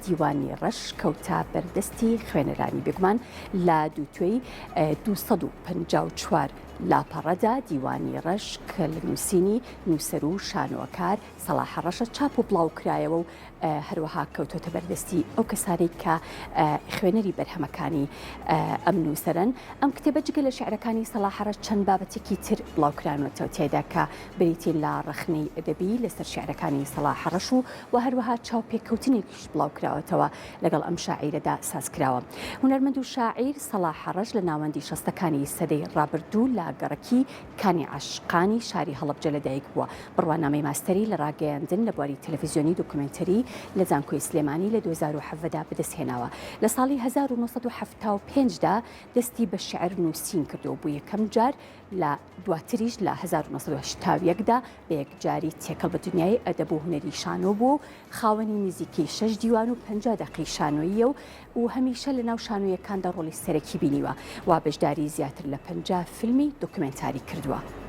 دیوانی ڕەش کەوتا بەردەستی خوێنەرانی بێگومان لە دووتوێی 254 لاپەڕەدا دیوانی ڕەش کە لە نووسینی نووسەر و شانۆکار سەلاح ڕەشە چاپ و بڵاو کرایەوە و هەروەها کەوتۆتە بەردەستی ئەو کەسانی کە خوێنەری بەرهەمەکانی ئەم نووسەرن. ئەم کتێبە جگە لە شعرەکانی سەلاح ڕەش چەند بابەتێکی تر بڵاوکرانەوە تێدا کە بریتین لە ڕخنەی ئەدەبی لەسەر شعرەکانی سەلاح ڕەش و هەروەها چاوپێککەوتنێکیش بڵاوکراوەتەوە لەگەڵ ئەم شاعیرەدا سازکراوە. هونەرمەند و شاعیر سەلاح ڕەش لە ناوەندی شەستەکانی سەدەی ڕابردوو لە گەڕەکی کانی عاشقانی شاری هەڵەبجە لەدایک بووە. بڕوانامەی ماستەری لە ڕاگەیاندن لە بواری تەلەڤیزیۆنی دۆکومنتەری لە زانکۆی سلێمانی لە 2017دا بەدەستهێناوە. لە ساڵی 1975دا دەستی بە شعر نووسین کردو بوو یەکەم جار لە دواتریش لە 1970دا بە یەکجاری تێکەڵ بە دنیای ئەدەب و هونەری شانۆ بوو. خاوەنی نزیکەی 6 دیوان و 50 دەقەی شانۆییە و هەمیشە لە ناو شانۆیەکاندا ڕۆڵی سەرەکی بینیوە و بەشداری زیاتر لە 50 فیلمی دۆکومنتاری کردووە.